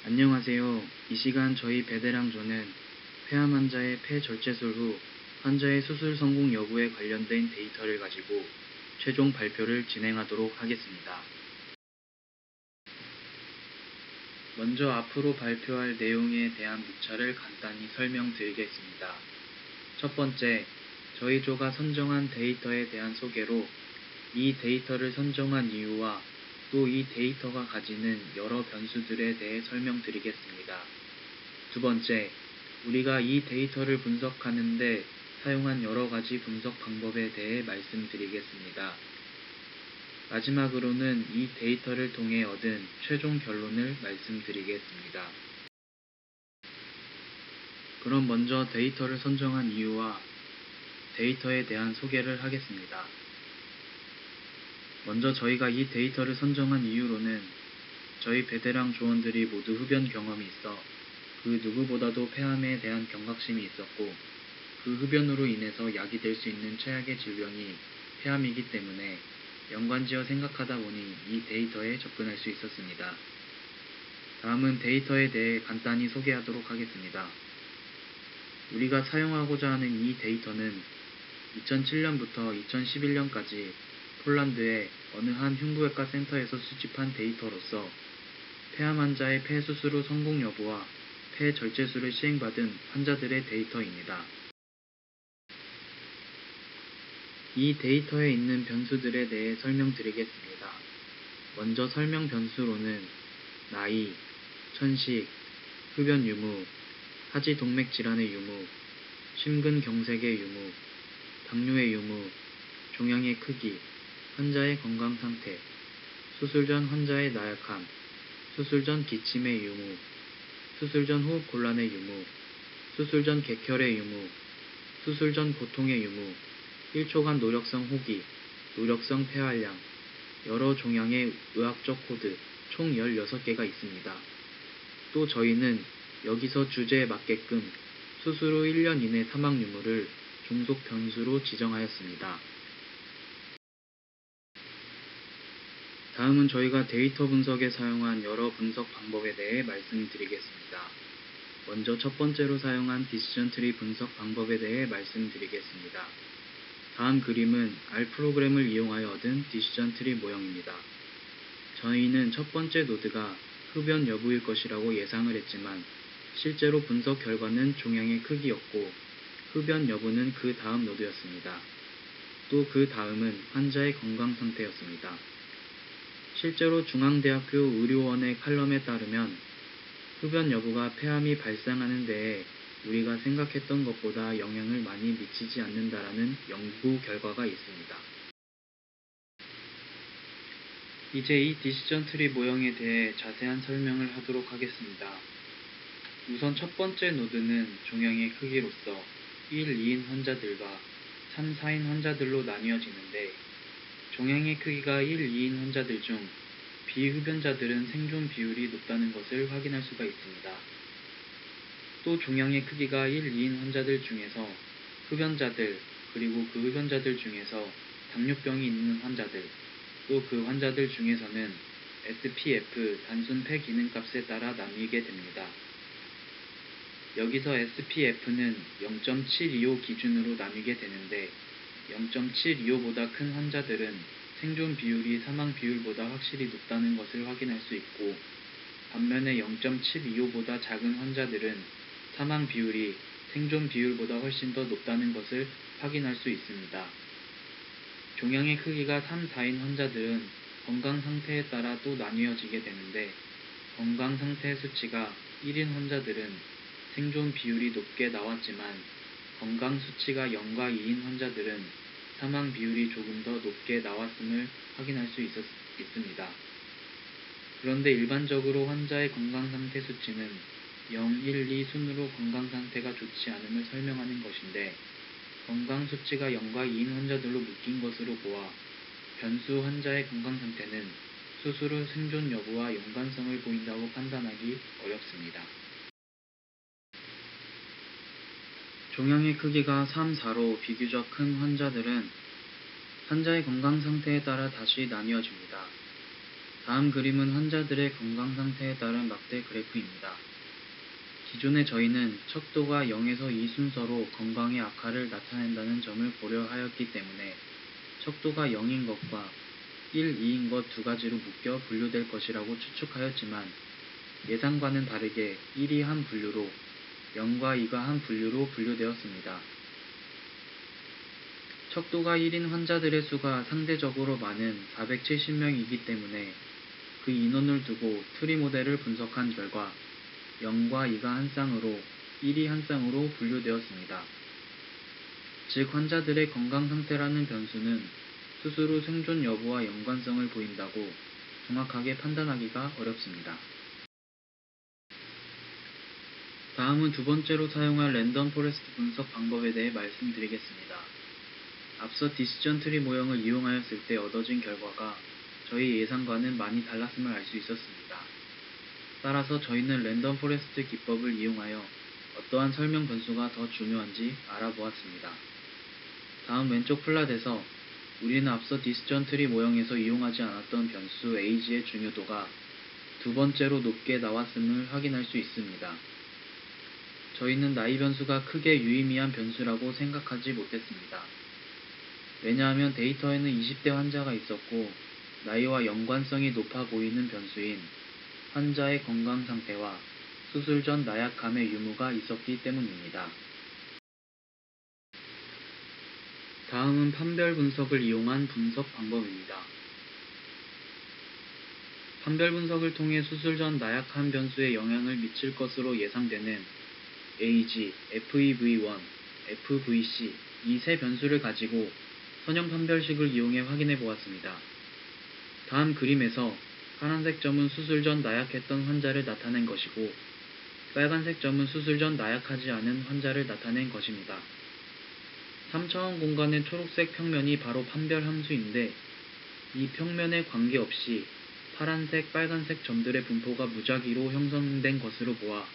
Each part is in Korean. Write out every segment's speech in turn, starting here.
안녕하세요. 이 시간 저희 베데랑조는 폐암 환자의 폐 절제술 후 환자의 수술 성공 여부에 관련된 데이터를 가지고 최종 발표를 진행하도록 하겠습니다. 먼저 앞으로 발표할 내용에 대한 묵차를 간단히 설명드리겠습니다. 첫 번째, 저희 조가 선정한 데이터에 대한 소개로 이 데이터를 선정한 이유와 또 이 데이터가 가지는 여러 변수들에 대해 설명드리겠습니다. 두 번째, 우리가 이 데이터를 분석하는 데 사용한 여러 가지 분석 방법에 대해 말씀드리겠습니다. 마지막으로는 이 데이터를 통해 얻은 최종 결론을 말씀드리겠습니다. 그럼 먼저 데이터를 선정한 이유와 데이터에 대한 소개를 하겠습니다. 먼저 저희가 이 데이터를 선정한 이유로는 저희 베테랑 조원들이 모두 흡연 경험이 있어 그 누구보다도 폐암에 대한 경각심이 있었고 그 흡연으로 인해서 약이 될 수 있는 최악의 질병이 폐암이기 때문에 연관지어 생각하다 보니 이 데이터에 접근할 수 있었습니다. 다음은 데이터에 대해 간단히 소개하도록 하겠습니다. 우리가 사용하고자 하는 이 데이터는 2007년부터 2011년까지 폴란드의 어느 한 흉부외과 센터에서 수집한 데이터로서 폐암 환자의 폐 수술 후 성공 여부와 폐 절제술을 시행받은 환자들의 데이터입니다. 이 데이터에 있는 변수들에 대해 설명드리겠습니다. 먼저 설명 변수로는 나이, 천식, 흡연 유무, 하지 동맥 질환의 유무, 심근경색의 유무, 당뇨의 유무, 종양의 크기, 환자의 건강 상태, 수술 전 환자의 나약함, 수술 전 기침의 유무, 수술 전 호흡 곤란의 유무, 수술 전 객혈의 유무, 수술 전 고통의 유무, 1초간 노력성 호기, 노력성 폐활량, 여러 종양의 의학적 코드 총 16개가 있습니다. 또 저희는 여기서 주제에 맞게끔 수술 후 1년 이내 사망 유무를 종속 변수로 지정하였습니다. 다음은 저희가 데이터 분석에 사용한 여러 분석 방법에 대해 말씀드리겠습니다. 먼저 첫 번째로 사용한 디시전 트리 분석 방법에 대해 말씀드리겠습니다. 다음 그림은 R 프로그램을 이용하여 얻은 디시전 트리 모형입니다. 저희는 첫 번째 노드가 흡연 여부일 것이라고 예상을 했지만 실제로 분석 결과는 종양의 크기였고 흡연 여부는 그 다음 노드였습니다. 또 그 다음은 환자의 건강 상태였습니다. 실제로 중앙대학교 의료원의 칼럼에 따르면 흡연 여부가 폐암이 발생하는 데에 우리가 생각했던 것보다 영향을 많이 미치지 않는다라는 연구 결과가 있습니다. 이제 이 디시전 트리 모형에 대해 자세한 설명을 하도록 하겠습니다. 우선 첫 번째 노드는 종양의 크기로서 1, 2인 환자들과 3, 4인 환자들로 나뉘어지는데 종양의 크기가 1, 2인 환자들 중 비흡연자들은 생존 비율이 높다는 것을 확인할 수가 있습니다. 또 종양의 크기가 1, 2인 환자들 중에서 흡연자들 그리고 그 흡연자들 중에서 당뇨병이 있는 환자들 또 그 환자들 중에서는 SPF 단순 폐 기능값에 따라 나뉘게 됩니다. 여기서 SPF는 0.725 기준으로 나뉘게 되는데 0.725보다 큰 환자들은 생존 비율이 사망 비율보다 확실히 높다는 것을 확인할 수 있고 반면에 0.725보다 작은 환자들은 사망 비율이 생존 비율보다 훨씬 더 높다는 것을 확인할 수 있습니다. 종양의 크기가 3, 4인 환자들은 건강 상태에 따라 또 나뉘어지게 되는데 건강 상태 수치가 1인 환자들은 생존 비율이 높게 나왔지만 건강 수치가 0과 2인 환자들은 사망 비율이 조금 더 높게 나왔음을 확인할 수 있습니다. 그런데 일반적으로 환자의 건강 상태 수치는 0, 1, 2 순으로 건강 상태가 좋지 않음을 설명하는 것인데 건강 수치가 0과 2인 환자들로 묶인 것으로 보아 변수 환자의 건강 상태는 수술 후 생존 여부와 연관성을 보인다고 판단하기 어렵습니다. 종양의 크기가 3, 4로 비교적 큰 환자들은 환자의 건강 상태에 따라 다시 나뉘어집니다. 다음 그림은 환자들의 건강 상태에 따른 막대 그래프입니다. 기존의 저희는 척도가 0에서 2 순서로 건강의 악화를 나타낸다는 점을 고려하였기 때문에 척도가 0인 것과 1, 2인 것 두 가지로 묶여 분류될 것이라고 추측하였지만 예상과는 다르게 1이 한 분류로 0과 2가 한 분류로 분류되었습니다. 척도가 1인 환자들의 수가 상대적으로 많은 470명이기 때문에 그 인원을 두고 트리 모델을 분석한 결과 0과 2가 한 쌍으로 1이 한 쌍으로 분류되었습니다. 즉 환자들의 건강 상태라는 변수는 수술 후 생존 여부와 연관성을 보인다고 정확하게 판단하기가 어렵습니다. 다음은 두 번째로 사용할 랜덤 포레스트 분석 방법에 대해 말씀드리겠습니다. 앞서 디시전 트리 모형을 이용하였을 때 얻어진 결과가 저희 예상과는 많이 달랐음을 알 수 있었습니다. 따라서 저희는 랜덤 포레스트 기법을 이용하여 어떠한 설명 변수가 더 중요한지 알아보았습니다. 다음 왼쪽 플랫에서 우리는 앞서 디시전 트리 모형에서 이용하지 않았던 변수 age의 중요도가 두 번째로 높게 나왔음을 확인할 수 있습니다. 저희는 나이 변수가 크게 유의미한 변수라고 생각하지 못했습니다. 왜냐하면 데이터에는 20대 환자가 있었고 나이와 연관성이 높아 보이는 변수인 환자의 건강 상태와 수술 전 나약함의 유무가 있었기 때문입니다. 다음은 판별 분석을 이용한 분석 방법입니다. 판별 분석을 통해 수술 전 나약함 변수에 영향을 미칠 것으로 예상되는 age, FEV1, FVC 이 세 변수를 가지고 선형 판별식을 이용해 확인해 보았습니다. 다음 그림에서 파란색 점은 수술 전 나약했던 환자를 나타낸 것이고 빨간색 점은 수술 전 나약하지 않은 환자를 나타낸 것입니다. 3차원 공간의 초록색 평면이 바로 판별 함수인데 이 평면에 관계없이 파란색, 빨간색 점들의 분포가 무작위로 형성된 것으로 보아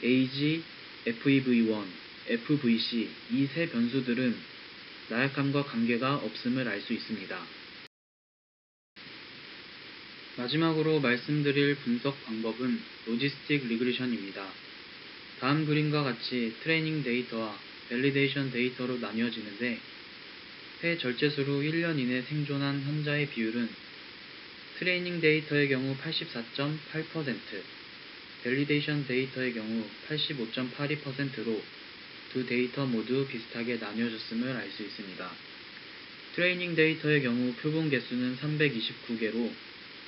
age, FEV1, FVC 이 세 변수들은 나약함과 관계가 없음을 알 수 있습니다. 마지막으로 말씀드릴 분석 방법은 로지스틱 리그레션입니다. 다음 그림과 같이 트레이닝 데이터와 밸리데이션 데이터로 나뉘어지는데 폐 절제수로 1년 이내 생존한 환자의 비율은 트레이닝 데이터의 경우 84.8%, 밸리데이션 데이터의 경우 85.82%로 두 데이터 모두 비슷하게 나뉘어졌음을 알 수 있습니다. 트레이닝 데이터의 경우 표본 개수는 329개로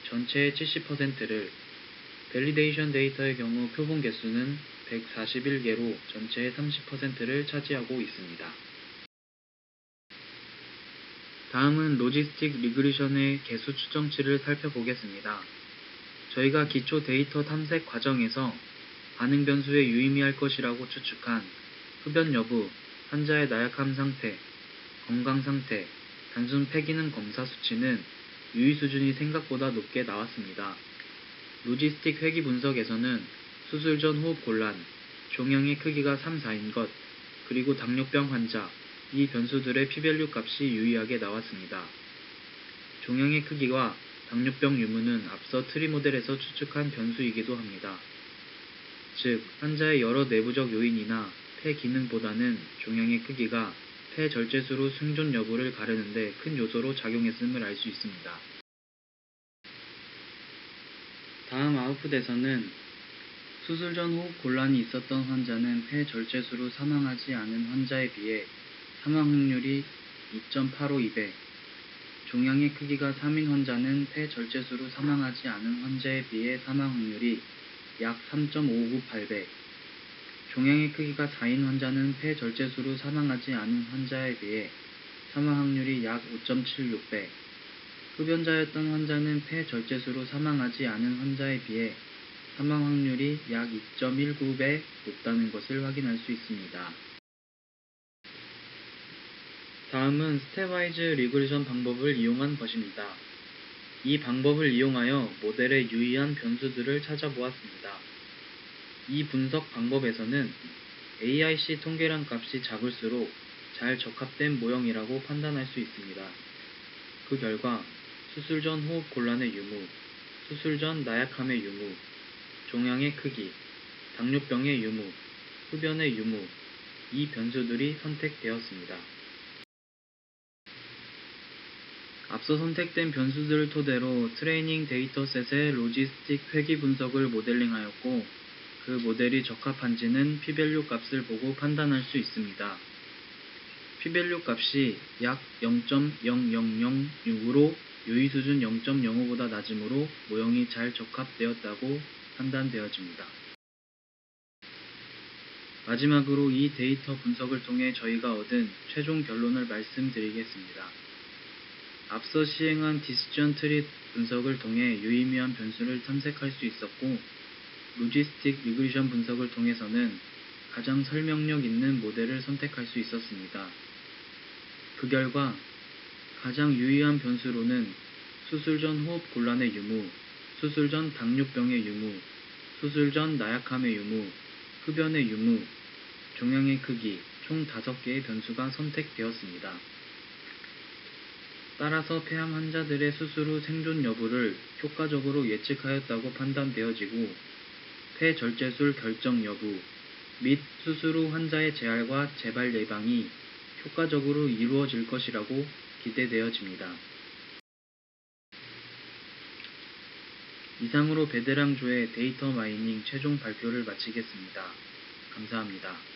전체의 70%를, 밸리데이션 데이터의 경우 표본 개수는 141개로 전체의 30%를 차지하고 있습니다. 다음은 로지스틱 리그레션의 개수 추정치를 살펴보겠습니다. 저희가 기초 데이터 탐색 과정에서 반응 변수에 유의미할 것이라고 추측한 흡연 여부, 환자의 나약함 상태, 건강 상태, 단순 폐기능 검사 수치는 유의 수준이 생각보다 높게 나왔습니다. 로지스틱 회귀 분석에서는 수술 전 호흡 곤란, 종양의 크기가 3, 4인 것, 그리고 당뇨병 환자, 이 변수들의 p-밸류 값이 유의하게 나왔습니다. 종양의 크기와 당뇨병 유무는 앞서 트리 모델에서 추측한 변수이기도 합니다. 즉, 환자의 여러 내부적 요인이나 폐 기능보다는 종양의 크기가 폐 절제수로 생존 여부를 가르는 데 큰 요소로 작용했음을 알 수 있습니다. 다음 아웃풋에서는 수술 전 호흡 곤란이 있었던 환자는 폐 절제수로 사망하지 않은 환자에 비해 사망 확률이 2.852배, 종양의 크기가 3인 환자는 폐 절제수로 사망하지 않은 환자에 비해 사망 확률이 약 3.598배, 종양의 크기가 4인 환자는 폐 절제수로 사망하지 않은 환자에 비해 사망 확률이 약 5.76배, 흡연자였던 환자는 폐 절제수로 사망하지 않은 환자에 비해 사망 확률이 약 2.19배 높다는 것을 확인할 수 있습니다. 다음은 스텝와이즈 리그레션 방법을 이용한 것입니다. 이 방법을 이용하여 모델의 유의한 변수들을 찾아보았습니다. 이 분석 방법에서는 AIC 통계량 값이 작을수록 잘 적합된 모형이라고 판단할 수 있습니다. 그 결과 수술 전 호흡 곤란의 유무, 수술 전 나약함의 유무, 종양의 크기, 당뇨병의 유무, 흡연의 유무, 이 변수들이 선택되었습니다. 앞서 선택된 변수들을 토대로 트레이닝 데이터셋의 로지스틱 회귀 분석을 모델링하였고, 그 모델이 적합한지는 p-value 값을 보고 판단할 수 있습니다. p-value 값이 약 0.0006으로 유의 수준 0.05보다 낮으므로 모형이 잘 적합되었다고 판단되어집니다. 마지막으로 이 데이터 분석을 통해 저희가 얻은 최종 결론을 말씀드리겠습니다. 앞서 시행한 디시전 트리 분석을 통해 유의미한 변수를 탐색할 수 있었고, 로지스틱 리그레션 분석을 통해서는 가장 설명력 있는 모델을 선택할 수 있었습니다. 그 결과 가장 유의한 변수로는 수술 전 호흡 곤란의 유무, 수술 전 당뇨병의 유무, 수술 전 나약함의 유무, 흡연의 유무, 종양의 크기 총 5개의 변수가 선택되었습니다. 따라서 폐암 환자들의 수술 후 생존 여부를 효과적으로 예측하였다고 판단되어지고, 폐절제술 결정 여부 및 수술 후 환자의 재활과 재발 예방이 효과적으로 이루어질 것이라고 기대되어집니다. 이상으로 베데랑조의 데이터 마이닝 최종 발표를 마치겠습니다. 감사합니다.